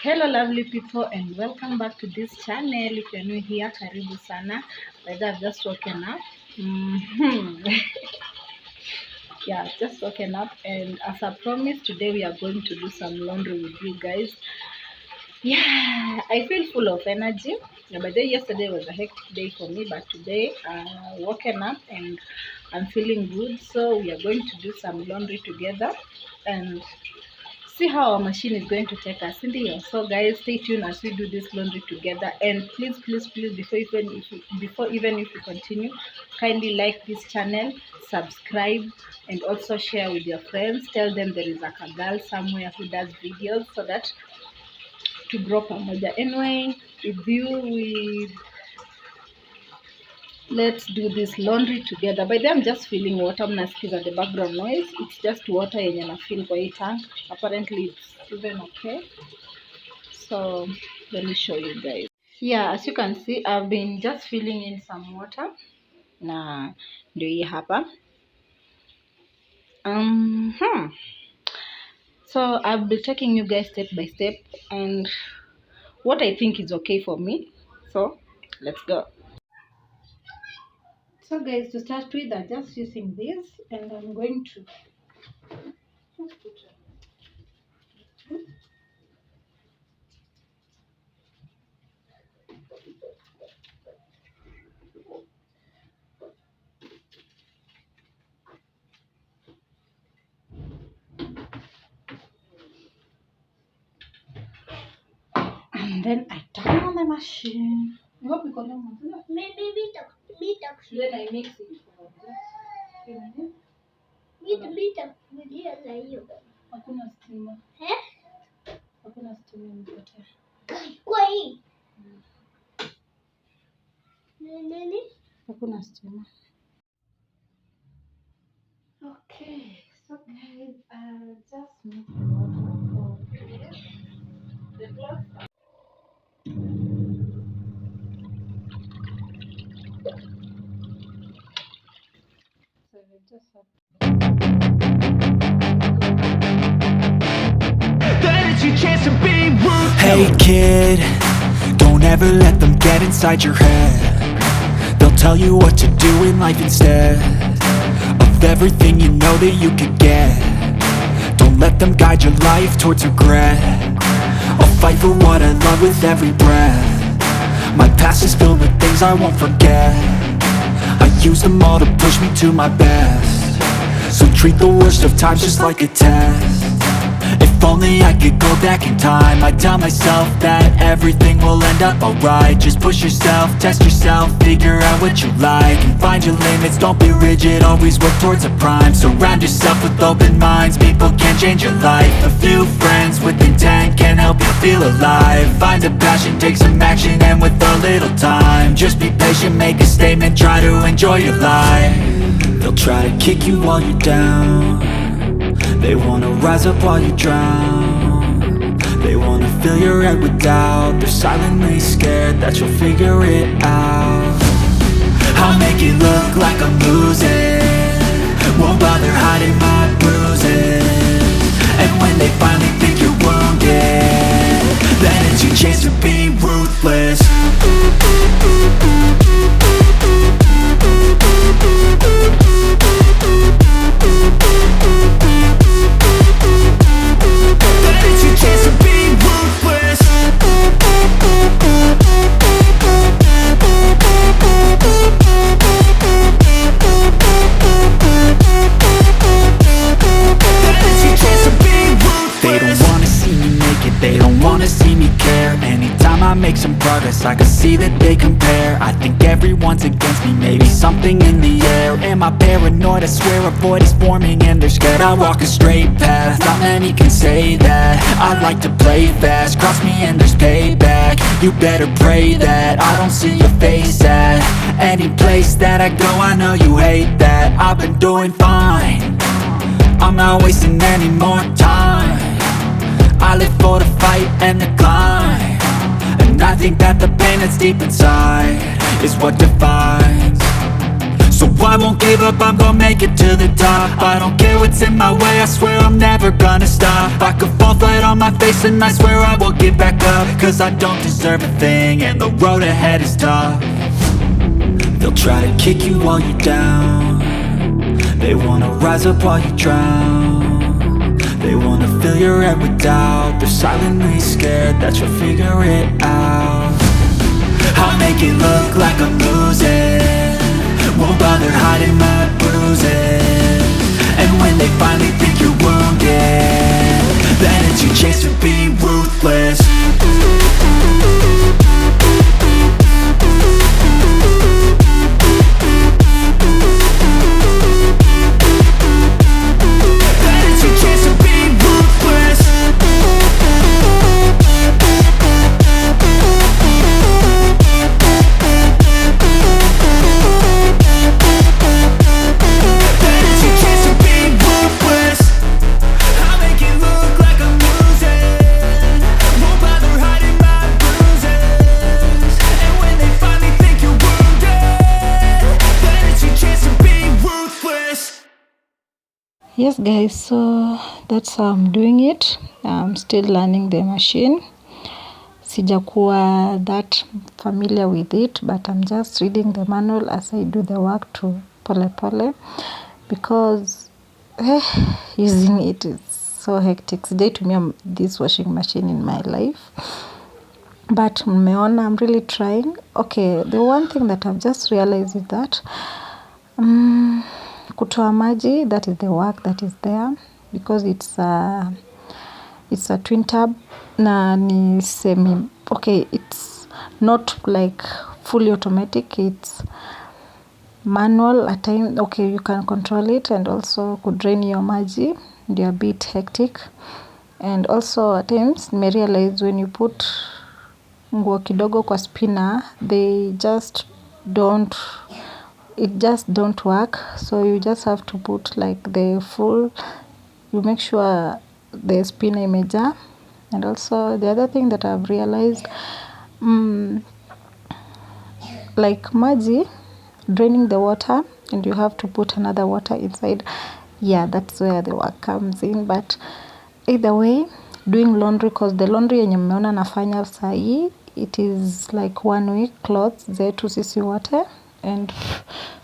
Hello lovely people and welcome back to this channel. If you're new here, karibu sana. I've just woken up. Yeah, just woken up, and as I promised, today we are going to do some laundry with you guys. Yeah, I feel full of energy. Yeah, but yesterday was a hectic day for me, but today woken up and I'm feeling good. So we are going to do some laundry together and see how our machine is going to take us in the year. So guys, stay tuned as we do this laundry together, and please before even if you continue, kindly like this channel, subscribe, and also share with your friends. Tell them there is a girl somewhere who does videos, so that to grow pamoja. Anyway, with you, let's do this laundry together. By the way, I'm just feeling water. Mnasikiza the background noise, it's just water yenye na feel kwa hii tank. Apparently it's even okay. So let me show you guys. Yeah, as you can see, I've been just filling in some water na ndio hii hapa. So I'll be taking you guys step by step and what I think is okay for me. So let's go. So guys, to start with, I'm just using this and I'm going to and then I turn on the machine. I hope you can hear. Maybe meet up. Then I mix it. Meet up. Za hiyo. Hakuna stima. Hakuna stima imepotea. Kwa hii. Nini? Hakuna stima. Okay, so guys, just mix the water. The cloth. So we just have Hey kid, don't ever let them get inside your head. They'll tell you what to do in life instead of everything you know that you could get. Don't let them guide your life towards regret. I'll fight for what I love with every breath. My past is filled with things I won't forget. I use them all to push me to my best. So treat the worst of times just like a test. If only I could go back in time, I'd tell myself that everything will end up alright. Just push yourself, test yourself, figure out what you like, and find your limits, don't be rigid, always work towards a prime. Surround yourself with open minds, people can change your life. A few friends with intent can help you feel alive. Find a passion, take some action, and with a little time, just be patient, make a statement, try to enjoy your life. They'll try to kick you while you're down. They wanna rise up while you drown. They wanna fill your head with doubt. They're silently scared that you'll figure it out. I'll make it look like I'm losing, won't bother hiding my bruises. And when they finally think you're wounded, then it's your chance to be ruthless. I can see that they compare. I think everyone's against me, maybe something in the air. Am I paranoid? I swear a void is forming and they're scared. I walk a straight path, not many can say that. I like to play fast, cross me and there's payback. You better pray that I don't see your face at any place that I go. I know you hate that. I've been doing fine, I'm not wasting any more time. I live for the fight and the climb, and I think that the pain that's deep inside is what defines. So I won't give up, I'm gonna make it to the top. I don't care what's in my way, I swear I'm never gonna stop. I could fall flat on my face and I swear I will get back up. Cause I don't deserve a thing and the road ahead is tough. They'll try to kick you while you're down. They wanna rise up while you drown. They wanna fill your head with doubt. They're silently scared that you'll figure it out. I'll make it look like I'm losing, won't bother hiding my bruises. And when they finally think you're wounded, then it's your chance to be ruthless. Yes guys, so that's how I'm doing it. I'm still learning the machine. Sijakuwa that familiar with it, but I'm just reading the manual as I do the work to pole pole, because using it is so hectic. Sijaitumia this washing machine in my life, but mmeona I'm really trying. Okay, the one thing that I've just realized is that kutoa maji, that is the work that is there, because it's a twin tub na ni semi, okay, it's not like fully automatic, it's manual at time. Okay, you can control it, and also could drain your maji, ndio a bit hectic. And also at times nimerealize when you put nguo kidogo kwa spinner, they just don't work. So you just have to put like the full, you make sure the spinner imejaa. And also the other thing that I've realized, like maji draining the water and you have to put another water inside. Yeah, that's where the work comes in. But either way, doing laundry, cause the laundry yenye mmeona nafanya sahi, it is like 1 week clothes zetu sisi wote. And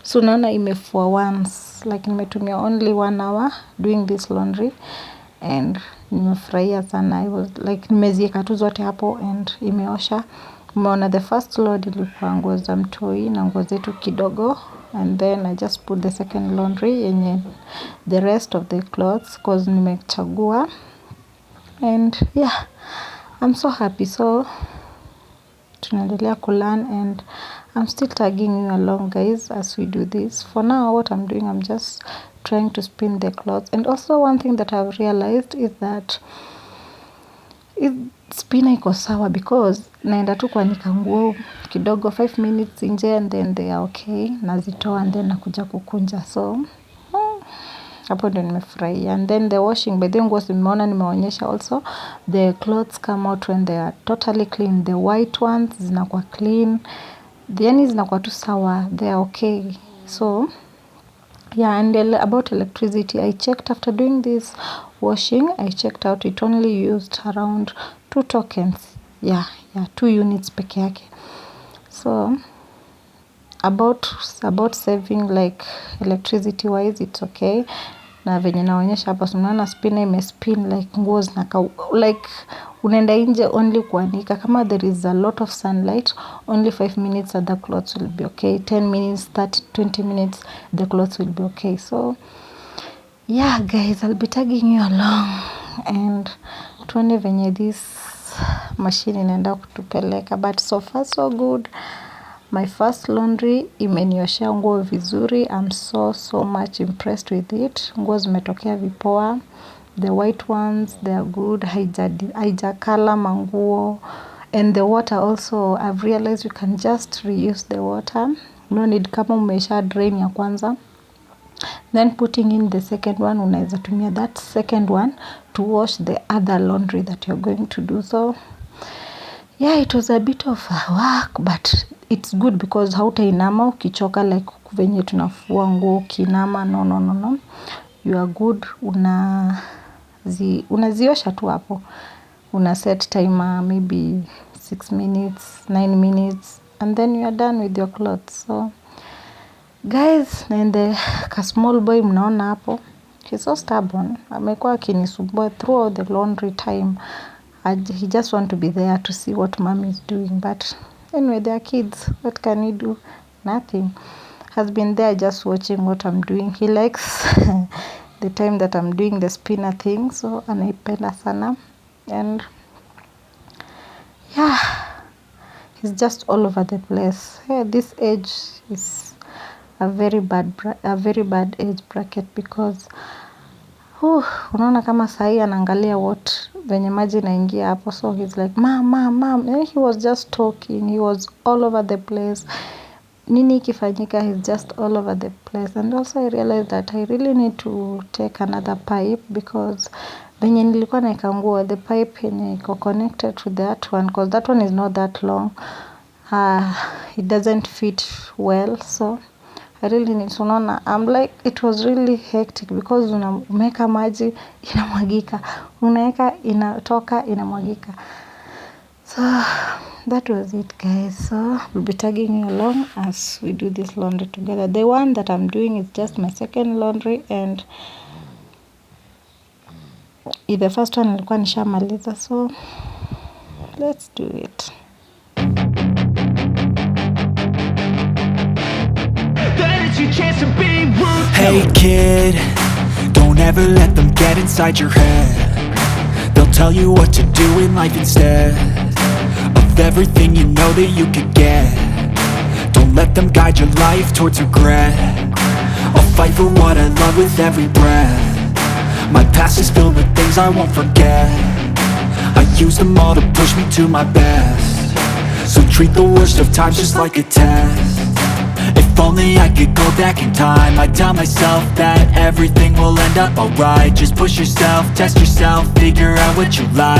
so naona imefua once, like nimetumia only 1 hour doing this laundry, and nimefurahia sana. I was like nimezieka tu zote hapo and imeosha. Umeona the first load ilikuwa nguo za mtoi na nguo zetu kidogo, and then I just put the second laundry yenye the rest of the clothes, cause nimechagua. And yeah, I'm so happy. So tunaendelea kulearn, and I'm still tagging you along guys as we do this. For now, what I'm doing, I'm just trying to spin the clothes. And also one thing that I've realized is that spinner iko sawa, because naenda tu kuanika nguo kidogo 5 minutes nje, and then they are okay, nazitoa and then nakuja kukunja. So hapo ndio nimefurahia. And then the washing, by the nguo nimeona nimeonyesha also, the clothes come out when they are totally clean. The white ones zinakuwa clean, yani zinakuwa tu sawa, they are okay. So yeah, and about electricity, I checked after doing this washing, I checked out, it only used around 2 tokens. Yeah, 2 units peke yake. So about saving like electricity wise, it's okay. Na venye naonyesha hapa, unaona spinner imespin like nguo zinaka, like unaenda nje only kuanika. Kama there is a lot of sunlight, only 5 minutes and the clothes will be okay. 10 minutes, 30, 20 minutes, the clothes will be okay. So yeah guys, I'll be tagging you along, and tuone venye this machine inaenda kutupeleka. But so far so good. My first laundry imenioshea nguo vizuri. I'm so much impressed with it. Nguo zimetokea vipoa. The white ones, they are good. Haijakala manguo. And the water also, I've realized you can just reuse the water. No need kama umesha drain ya kwanza, then putting in the second one, unaweza tumia that second one to wash the other laundry that you're going to do. So yeah, it was a bit of work, but it's good because hautainama ukichoka like venye tunafua nguo ukinama, no. You are good. Unaziosha tu hapo. Una set timer maybe 6 minutes, 9 minutes, and then you are done with your clothes. So guys, and the small boy mnaona hapo, he's so stubborn. Amekuwa akinisumbua throughout the laundry time. He just want to be there to see what mommy is doing. But anyway, they are kids. What can he do? Nothing. Has been there just watching what I'm doing. He likes the time that I'm doing the spinner thing. So anaipenda sana. And yeah, he's just all over the place. Hey, this age is a very bad age bracket because unaona kama sahi anaangalia what venye maji inaingia hapo. So he's like mom. And he was just talking. He was all over the place. Nini ikifanyika, he's just all over the place. And also I realized that I really need to take another pipe because venye nilikuwa naeka nguo, the pipe yenye iko connected to that one, because that one is not that long, it doesn't fit well. So I really need to know. I'm like, it was really hectic because unameka maji inamwagika, unaeka inatoka inamwagika. So that was it, guys. So we'll be tagging you along as we do this laundry together. The one that I'm doing is just my second laundry, and the first one nilikuwa nishamaliza. So let's do it. Hey kid, don't ever let them get inside your head. They'll tell you what to do in life instead of everything you know that you could get. Don't let them guide your life towards regret. I'll fight for what I love with every breath. My past is filled with things I won't forget. I use them all to push me to my best. So treat the worst of times just like a test. If only I could go back in time, I'd tell myself that everything will end up alright. Just push yourself, test yourself, figure out what you like.